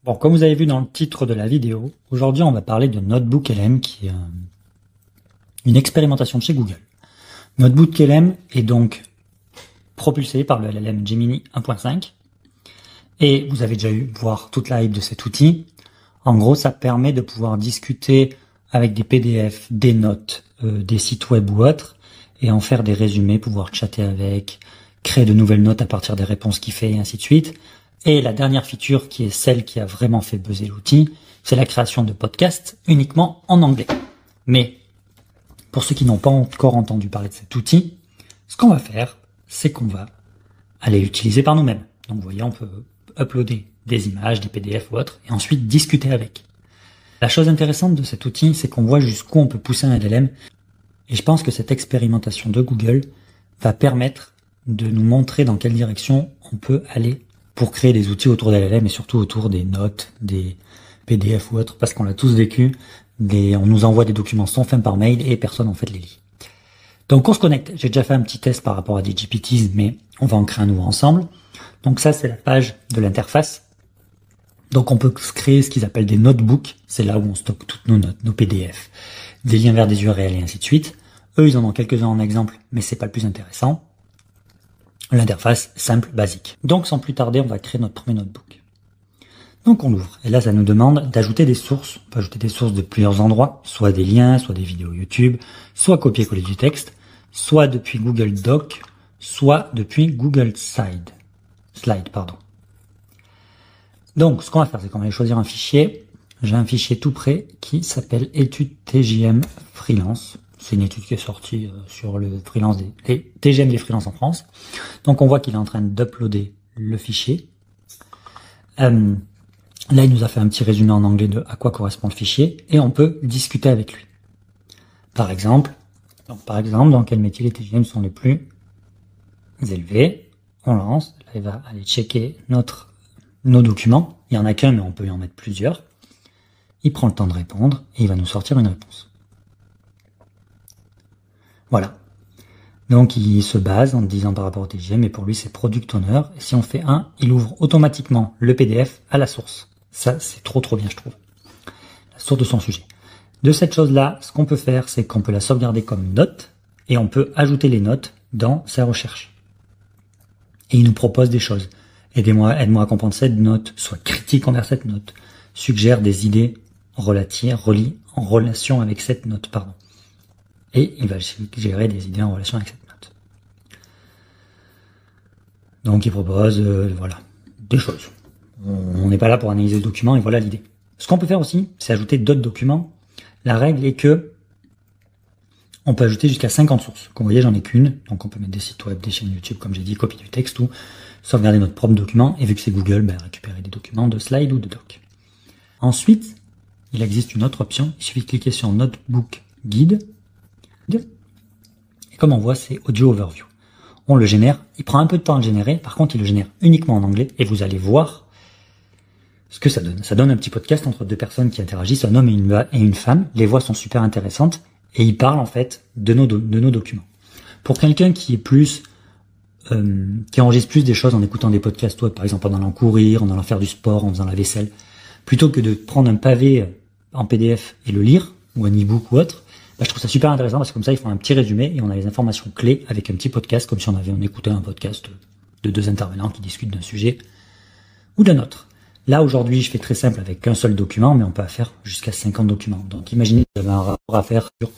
Bon, comme vous avez vu dans le titre de la vidéo, aujourd'hui on va parler de NotebookLM qui est une expérimentation de chez Google. NotebookLM est donc propulsé par le LLM Gemini 1.5 et vous avez déjà eu voir toute la hype de cet outil. En gros, ça permet de pouvoir discuter avec des PDF, des notes, des sites web ou autres et en faire des résumés, pouvoir chatter avec, créer de nouvelles notes à partir des réponses qu'il fait et ainsi de suite. Et la dernière feature qui est celle qui a vraiment fait buzzer l'outil, c'est la création de podcasts uniquement en anglais. Mais pour ceux qui n'ont pas encore entendu parler de cet outil, ce qu'on va faire, c'est qu'on va aller l'utiliser par nous-mêmes. Donc vous voyez, on peut uploader des images, des PDF ou autres, et ensuite discuter avec. La chose intéressante de cet outil, c'est qu'on voit jusqu'où on peut pousser un LLM, et je pense que cette expérimentation de Google va permettre de nous montrer dans quelle direction on peut aller pour créer des outils autour des LLM et surtout autour des notes, des PDF ou autres, parce qu'on l'a tous vécu, on nous envoie des documents sans fin par mail et personne en fait les lit. Donc on se connecte, j'ai déjà fait un petit test par rapport à des GPTs, mais on va en créer un nouveau ensemble. Donc ça c'est la page de l'interface. Donc on peut créer ce qu'ils appellent des notebooks, c'est là où on stocke toutes nos notes, nos PDF, des liens vers des URL et ainsi de suite. Eux ils en ont quelques-uns en exemple, mais c'est pas le plus intéressant. L'interface simple, basique. Donc sans plus tarder, on va créer notre premier notebook. Donc on l'ouvre, et là ça nous demande d'ajouter des sources. On peut ajouter des sources de plusieurs endroits, soit des liens, soit des vidéos YouTube, soit copier-coller du texte, soit depuis Google Doc, soit depuis Google Slide. Donc ce qu'on va faire, c'est qu'on va aller choisir un fichier. J'ai un fichier tout prêt qui s'appelle étude TJM freelance. C'est une étude qui est sortie sur le freelance les TGM des freelances en France. Donc on voit qu'il est en train d'uploader le fichier. Là, il nous a fait un petit résumé en anglais de à quoi correspond le fichier et on peut discuter avec lui. Par exemple, dans quel métier les TGM sont les plus élevés. On lance. Là, il va aller checker nos documents. Il y en a qu'un, mais on peut y en mettre plusieurs. Il prend le temps de répondre et il va nous sortir une réponse. Voilà. Donc il se base en disant par rapport au TGM, et pour lui c'est Product Owner. Et si on fait 1, il ouvre automatiquement le PDF à la source. Ça c'est trop bien je trouve. La source de son sujet. De cette chose-là, ce qu'on peut faire, c'est qu'on peut la sauvegarder comme note, et on peut ajouter les notes dans sa recherche. Et il nous propose des choses. Aide-moi à comprendre cette note, sois critique envers cette note, suggère des idées relis en relation avec cette note, Et il va gérer des idées en relation avec cette note. Donc il propose des choses. On n'est pas là pour analyser le document et voilà l'idée. Ce qu'on peut faire aussi, c'est ajouter d'autres documents. La règle est que on peut ajouter jusqu'à 50 sources. Comme vous voyez, j'en ai qu'une. Donc on peut mettre des sites web, des chaînes YouTube, comme j'ai dit, copier du texte ou sauvegarder notre propre document. Et vu que c'est Google, récupérer des documents de slide ou de doc. Ensuite, il existe une autre option. Il suffit de cliquer sur Notebook Guide. Et comme on voit, c'est Audio Overview. On le génère, il prend un peu de temps à le générer, par contre il le génère uniquement en anglais, et vous allez voir ce que ça donne. Ça donne un petit podcast entre deux personnes qui interagissent, un homme et une femme, les voix sont super intéressantes, et ils parlent en fait de nos documents. Pour quelqu'un qui est plus, qui enregistre plus des choses en écoutant des podcasts web, par exemple en allant courir, en allant faire du sport, en faisant la vaisselle, plutôt que de prendre un pavé en PDF et le lire, ou un e-book ou autre, je trouve ça super intéressant parce que comme ça, ils font un petit résumé et on a les informations clés avec un petit podcast, comme si on écoutait un podcast de deux intervenants qui discutent d'un sujet ou d'un autre. Là, aujourd'hui, je fais très simple avec qu'un seul document, mais on peut faire jusqu'à 50 documents. Donc, imaginez que vous avez un rapport à faire sur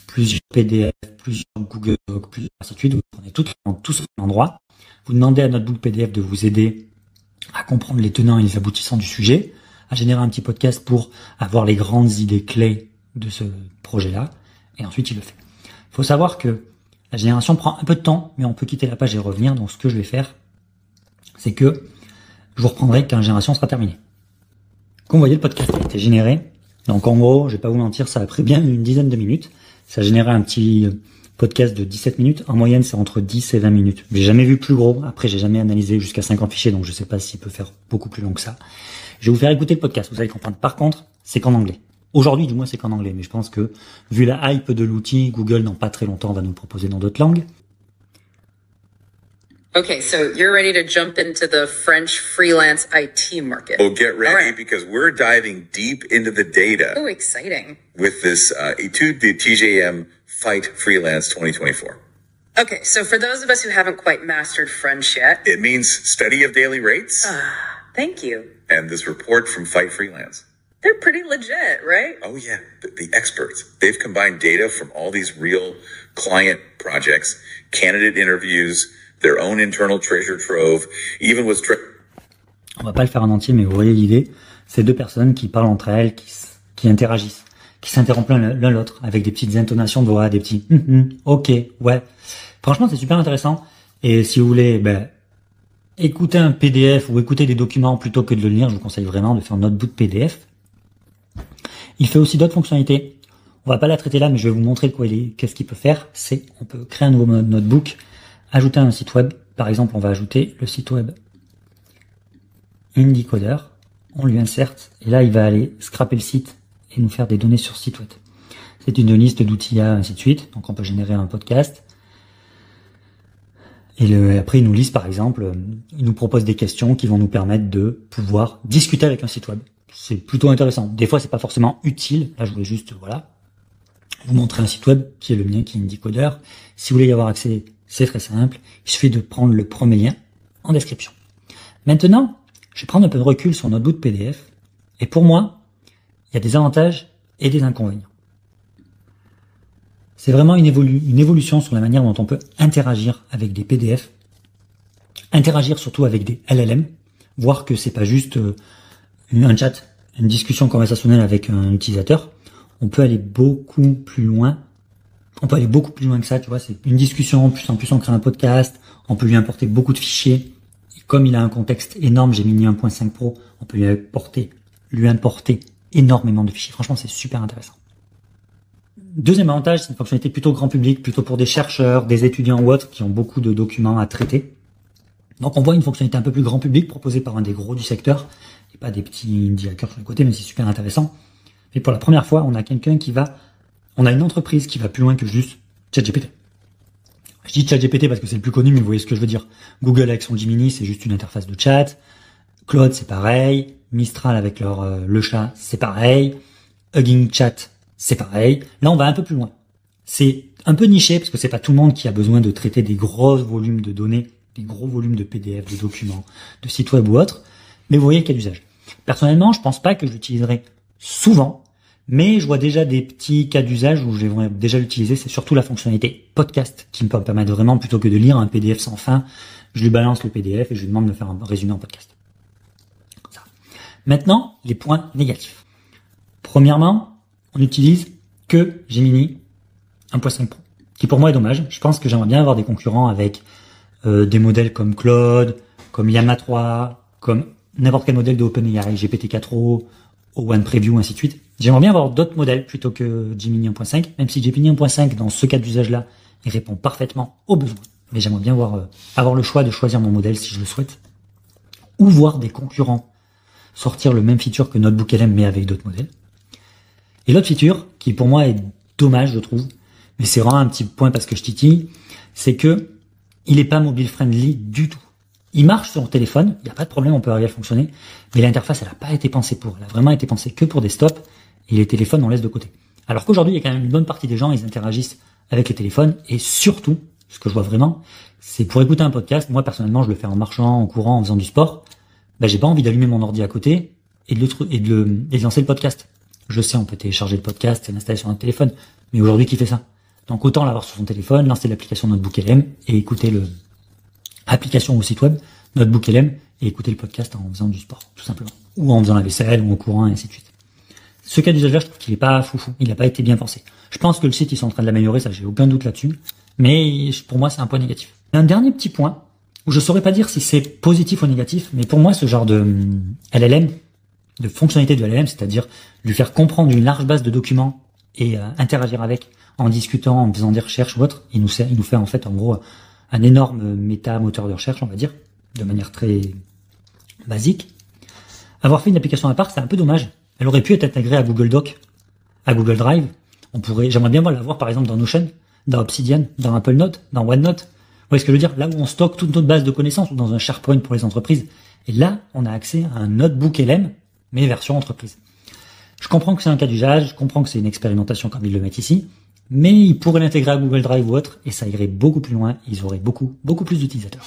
plusieurs PDF, plusieurs Google Docs, plusieurs ainsi de suite. Vous prenez tout dans tous au même endroit. Vous demandez à Notebook PDF de vous aider à comprendre les tenants et les aboutissants du sujet, à générer un petit podcast pour avoir les grandes idées clés de ce projet-là. Et ensuite, il le fait. Il faut savoir que la génération prend un peu de temps, mais on peut quitter la page et revenir. Donc, ce que je vais faire, c'est que je vous reprendrai quand la génération sera terminée. Comme vous voyez, le podcast a été généré. Donc, en gros, je vais pas vous mentir, ça a pris bien une dizaine de minutes. Ça a généré un petit podcast de 17 minutes. En moyenne, c'est entre 10 et 20 minutes. J'ai jamais vu plus gros. Après, j'ai jamais analysé jusqu'à 50 fichiers, donc je sais pas s'il peut faire beaucoup plus long que ça. Je vais vous faire écouter le podcast. Vous allez comprendre. Par contre, c'est qu'en anglais. Aujourd'hui, du moins, c'est qu'en anglais, mais je pense que, vu la hype de l'outil, Google, dans pas très longtemps, va nous le proposer dans d'autres langues. Okay, so you're ready to jump into the French freelance IT market. Well, get ready because we're diving deep into the data. Oh, exciting. With this Etude de TJM Fight Freelance 2024. Okay, so for those of us who haven't quite mastered French yet. It means study of daily rates. Thank you. And this report from Fight Freelance. They're pretty legit, right? Oh yeah, the experts. They've combined data from all these real client projects, candidate interviews, their own internal treasure trove, even with... On va pas le faire en entier, mais vous voyez l'idée. C'est deux personnes qui parlent entre elles, qui interagissent, qui s'interrompent l'un l'autre, avec des petites intonations de voix, des petits ok, ouais. Franchement, c'est super intéressant. Et si vous voulez écouter un PDF ou écouter des documents plutôt que de le lire, je vous conseille vraiment de faire un notebook PDF. Il fait aussi d'autres fonctionnalités. On va pas la traiter là, mais je vais vous montrer de quoi qu'est-ce qu'il peut faire. C'est, on peut créer un nouveau notebook, ajouter un site web. Par exemple, on va ajouter le site web Indicoder. On lui inserte, et là, il va aller scraper le site et nous faire des données sur site web. C'est une liste d'outillage, ainsi de suite. Donc, on peut générer un podcast. Et après, il nous liste, par exemple, il nous propose des questions qui vont nous permettre de pouvoir discuter avec un site web. C'est plutôt intéressant. Des fois, c'est pas forcément utile. Là, je voulais juste, vous montrer un site web qui est le mien, qui est Indicoder. Si vous voulez y avoir accès, c'est très simple. Il suffit de prendre le premier lien en description. Maintenant, je vais prendre un peu de recul sur notre bout de PDF. Et pour moi, il y a des avantages et des inconvénients. C'est vraiment une évolution sur la manière dont on peut interagir avec des PDF, interagir surtout avec des LLM, voir que c'est pas juste un chat, une discussion conversationnelle avec un utilisateur. On peut aller beaucoup plus loin. On peut aller beaucoup plus loin que ça, tu vois. C'est une discussion, en plus on crée un podcast. On peut lui importer beaucoup de fichiers. Et comme il a un contexte énorme, Gemini 1.5 Pro, on peut lui importer énormément de fichiers. Franchement, c'est super intéressant. Deuxième avantage, c'est une fonctionnalité plutôt grand public, plutôt pour des chercheurs, des étudiants ou autres qui ont beaucoup de documents à traiter. Donc on voit une fonctionnalité un peu plus grand public proposée par un des gros du secteur, et pas des petits indie hackers sur le côté, mais c'est super intéressant. Mais pour la première fois, on a une entreprise qui va plus loin que juste ChatGPT. Je dis ChatGPT parce que c'est le plus connu, mais vous voyez ce que je veux dire. Google avec son Gemini, c'est juste une interface de chat. Claude, c'est pareil. Mistral avec le chat, c'est pareil. Hugging Chat, c'est pareil. Là, on va un peu plus loin. C'est un peu niché parce que c'est pas tout le monde qui a besoin de traiter des gros volumes de données, des gros volumes de PDF, de documents, de sites web ou autres. Mais vous voyez le cas d'usage. Personnellement, je pense pas que je l'utiliserai souvent, mais je vois déjà des petits cas d'usage où je vais déjà l'utiliser. C'est surtout la fonctionnalité podcast qui me permet vraiment, plutôt que de lire un PDF sans fin, je lui balance le PDF et je lui demande de me faire un résumé en podcast. Ça. Maintenant, les points négatifs. Premièrement, on n'utilise que Gemini 1.5 Pro, qui pour moi est dommage. Je pense que j'aimerais bien avoir des concurrents avec des modèles comme Claude, comme Llama 3, comme n'importe quel modèle de OpenAI, GPT-4o, One Preview, ainsi de suite. J'aimerais bien avoir d'autres modèles plutôt que Gemini 1.5, même si Gemini 1.5, dans ce cas d'usage-là, il répond parfaitement aux besoins. Mais j'aimerais bien avoir le choix de choisir mon modèle si je le souhaite, ou voir des concurrents sortir le même feature que NotebookLM, mais avec d'autres modèles. Et l'autre feature, qui pour moi est dommage, je trouve, mais c'est vraiment un petit point parce que je titille, c'est que il est pas mobile friendly du tout. Il marche sur le téléphone, il n'y a pas de problème, on peut arriver à fonctionner, mais l'interface, elle n'a pas été pensée pour. Elle a vraiment été pensée que pour des stops, et les téléphones, on laisse de côté. Alors qu'aujourd'hui, il y a quand même une bonne partie des gens, ils interagissent avec les téléphones, et surtout, ce que je vois vraiment, c'est pour écouter un podcast. Moi, personnellement, je le fais en marchant, en courant, en faisant du sport. J'ai pas envie d'allumer mon ordi à côté et de lancer le podcast. Je sais, on peut télécharger le podcast et l'installer sur notre téléphone. Mais aujourd'hui, qui fait ça? Donc, autant l'avoir sur son téléphone, lancer l'application NotebookLM et écouter l'application au site web NotebookLM et écouter le podcast en faisant du sport, tout simplement. Ou en faisant la vaisselle, ou en courant, et ainsi de suite. Ce cas d'usage-là, je trouve qu'il est pas foufou. Il n'a pas été bien pensé. Je pense que le site, ils sont en train de l'améliorer, ça, j'ai aucun doute là-dessus. Mais pour moi, c'est un point négatif. Un dernier petit point, où je saurais pas dire si c'est positif ou négatif, mais pour moi, ce genre de LLM, de fonctionnalité de LLM, c'est-à-dire lui faire comprendre une large base de documents et interagir avec en discutant, en faisant des recherches ou autre, il nous fait en fait en gros un énorme moteur de recherche, on va dire, de manière très basique. Avoir fait une application à part, c'est un peu dommage. Elle aurait pu être intégrée à Google Doc, à Google Drive. J'aimerais bien l'avoir par exemple dans Notion, dans Obsidian, dans Apple Note, dans OneNote, voyez ce que je veux dire? Là où on stocke toute notre base de connaissances ou dans un SharePoint pour les entreprises. Et là, on a accès à un notebook LM, mais version entreprise. Je comprends que c'est un cas d'usage, je comprends que c'est une expérimentation comme ils le mettent ici, mais ils pourraient l'intégrer à Google Drive ou autre, et ça irait beaucoup plus loin, ils auraient beaucoup plus d'utilisateurs.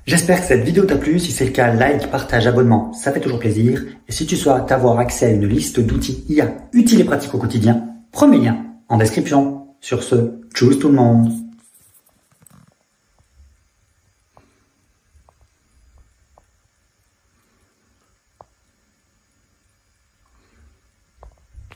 J'espère que cette vidéo t'a plu. Si c'est le cas, like, partage, abonnement, ça fait toujours plaisir. Et si tu souhaites avoir accès à une liste d'outils IA utiles et pratiques au quotidien, premier lien en description. Sur ce, tchuss tout le monde!